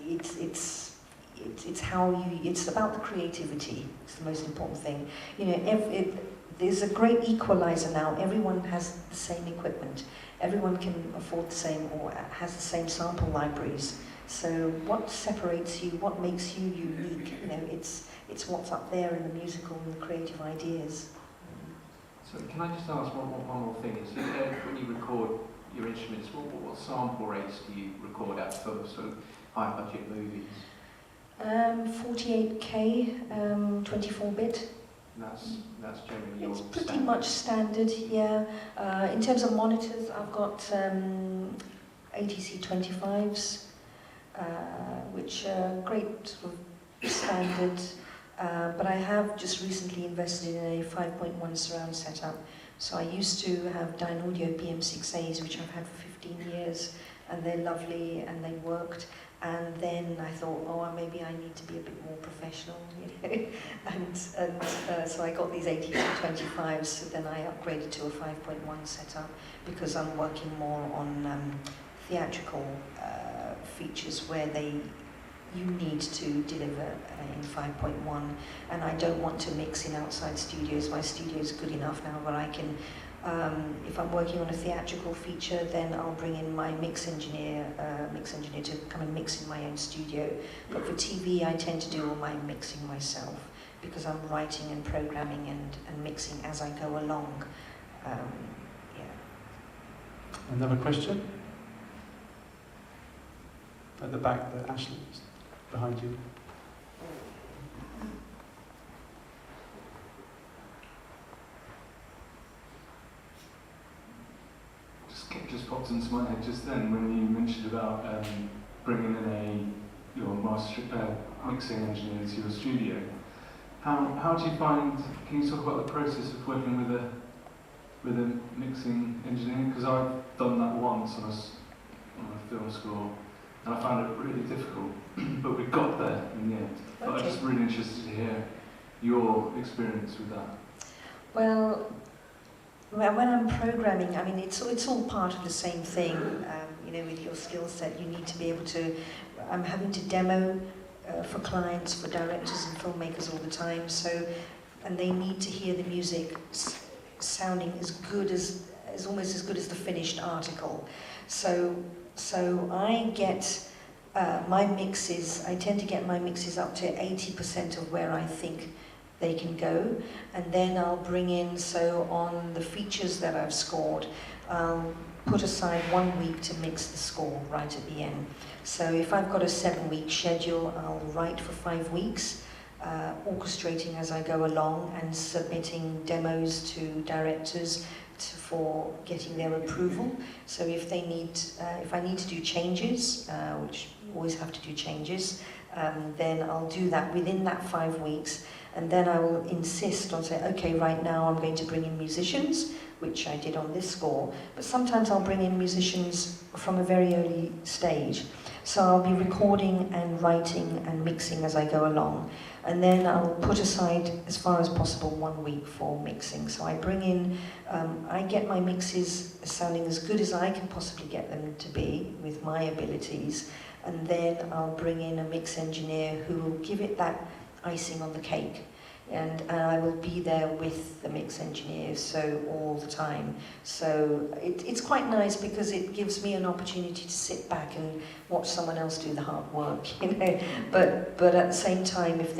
It's how you, it's about the creativity. It's the most important thing. You know, there's a great equalizer now. Everyone has the same equipment. Everyone can afford the same or has the same sample libraries. So what separates you, what makes you unique? You know, it's what's up there in the musical and the creative ideas. So can I just ask one more thing? Is when you record your instruments, what sample rates do you record at for sort of high budget movies? 48K, 24-bit. That's generally your It's pretty standard. much standard, yeah. In terms of monitors, I've got ATC 25s, which are great sort of standard. But I have just recently invested in a 5.1 surround setup. So I used to have Dynaudio PM6As, which I've had for 15 years, and they're lovely and they worked. And then I thought, oh, maybe I need to be a bit more professional, you know. and so I got these ATC 25s. So then I upgraded to a 5.1 setup because I'm working more on theatrical features where you need to deliver in 5.1, and I don't want to mix in outside studios. My studio is good enough now where I can, if I'm working on a theatrical feature, then I'll bring in my mix engineer to come and mix in my own studio. But for TV, I tend to do all my mixing myself because I'm writing and programming and mixing as I go along. Yeah. Another question? At the back there, Ashley, behind you. Just popped into my head just then when you mentioned about bringing in your mixing engineer to your studio. How do you find? Can you talk about the process of working with a mixing engineer? Because I've done that once on a film score, and I found it really difficult. But we got there in the end. But I'm just really interested to hear your experience with that. Well, when I'm programming, I mean, it's all part of the same thing. You know, with your skill set, you need to be able to. I'm having to demo for clients, for directors and filmmakers all the time. So, and they need to hear the music sounding as good as almost as good as the finished article. So I get my mixes. I tend to get my mixes up to 80% of where I think they can go, and then I'll bring in, so on the features that I've scored, I'll put aside 1 week to mix the score right at the end. So if I've got a 7-week schedule, I'll write for 5 weeks, orchestrating as I go along and submitting demos to directors for getting their approval. So if they need, if I need to do changes, which you always have to do changes, then I'll do that within that 5 weeks. And then I will insist on saying, okay, right now I'm going to bring in musicians, which I did on this score, but sometimes I'll bring in musicians from a very early stage. So I'll be recording and writing and mixing as I go along. And then I'll put aside, as far as possible, 1 week for mixing. So I bring in, I get my mixes sounding as good as I can possibly get them to be with my abilities. And then I'll bring in a mix engineer who will give it that icing on the cake. And I will be there with the mix engineers, so all the time. So it's quite nice because it gives me an opportunity to sit back and watch someone else do the hard work, you know. But at the same time, if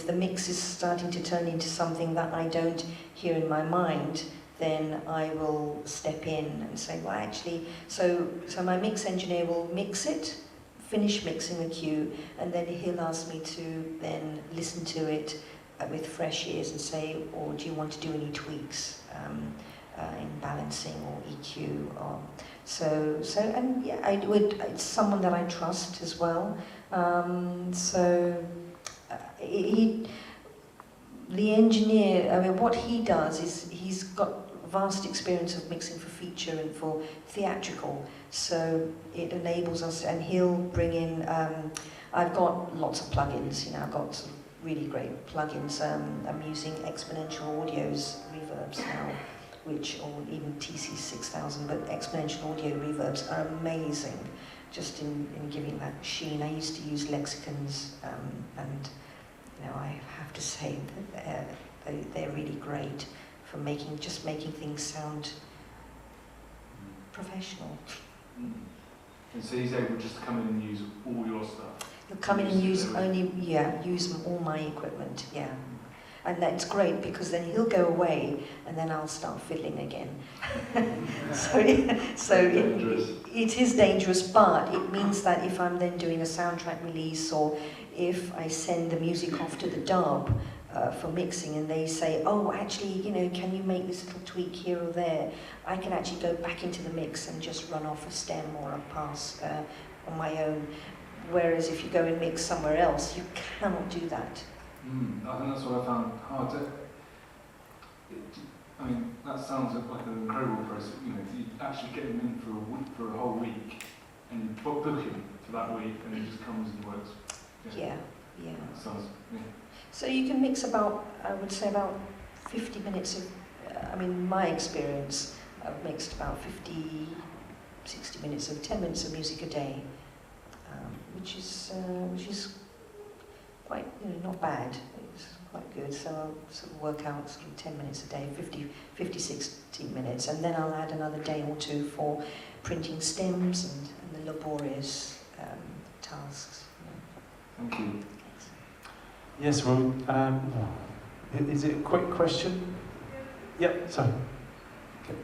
the mix is starting to turn into something that I don't hear in my mind, then I will step in and say, well, actually, so my mix engineer will mix it, finish mixing the cue, and then he'll ask me to then listen to it with fresh ears and say, or do you want to do any tweaks in balancing or EQ? Or and yeah, it's someone that I trust as well. The engineer, I mean, what he does is he's got vast experience of mixing for feature and for theatrical, so it enables us, and he'll bring in, I've got lots of plugins, you know, I've got sort of really great plugins. I'm using Exponential Audio's reverbs now, which, or even TC6000, but Exponential Audio reverbs are amazing just in giving that sheen. I used to use lexicons, and you know, I have to say that they're really great for making things sound professional. And so he's able just to come in and use all your stuff? He'll come in and use all my equipment, yeah. And that's great because then he'll go away and then I'll start fiddling again. so it is dangerous, but it means that if I'm then doing a soundtrack release, or if I send the music off to the dub for mixing and they say, oh, actually, you know, can you make this little tweak here or there? I can actually go back into the mix and just run off a stem or a pass on my own. Whereas if you go and mix somewhere else, you cannot do that. I think that's what I found hard to... I mean, that sounds like an incredible process. You know, you actually get him in for a whole week, and you book him for that week, and he just comes and works. Yeah. That sounds, yeah. So you can mix about, I would say about 50 minutes of, I mean, my experience, I've mixed about 50, 60 minutes of 10 minutes of music a day. Which is quite, you know, not bad. It's quite good. So I'll sort of work out sort of 10 minutes a day, 50, 60 minutes, and then I'll add another day or two for printing stems and the laborious tasks. You know. Thank you. Yes, well, is it a quick question? Yep, sorry. Okay.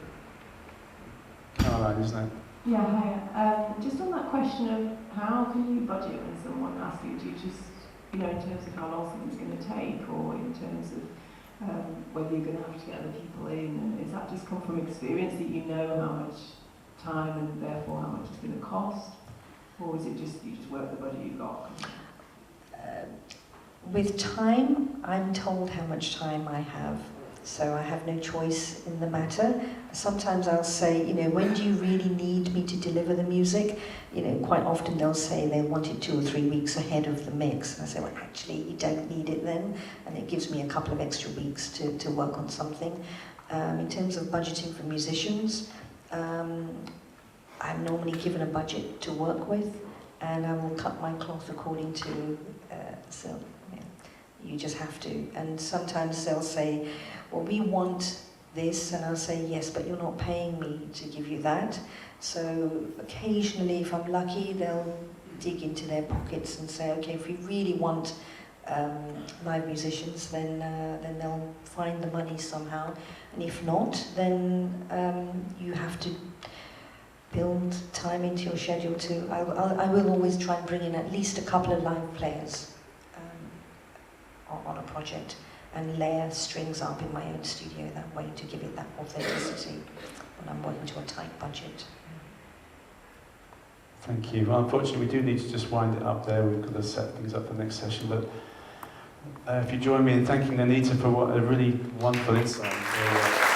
Caroline, isn't it? Yeah, hi. Just on that question of how can you budget when someone asks you, do you just, you know, in terms of how long something's going to take, or in terms of whether you're going to have to get other people in, and is that just come from experience that you know how much time and therefore how much it's going to cost, or is it just you just work the budget you've got? With time, I'm told how much time I have. So I have no choice in the matter. Sometimes I'll say, you know, when do you really need me to deliver the music? You know, quite often they'll say they want it 2 or 3 weeks ahead of the mix. And I say, well, actually, you don't need it then. And it gives me a couple of extra weeks to work on something. In terms of budgeting for musicians, I'm normally given a budget to work with, and I will cut my cloth according to, so yeah, you just have to. And sometimes they'll say, well, we want this, and I'll say, yes, but you're not paying me to give you that. So occasionally, if I'm lucky, they'll dig into their pockets and say, okay, if we really want live musicians, then they'll find the money somehow. And if not, then you have to build time into your schedule too. I will always try and bring in at least a couple of live players on a project, and layer strings up in my own studio that way to give it that authenticity when I'm working to a tight budget. Thank you. Well, unfortunately, we do need to just wind it up there. We've got to set things up for the next session, but if you join me in thanking Nainita for what a really wonderful insight. So,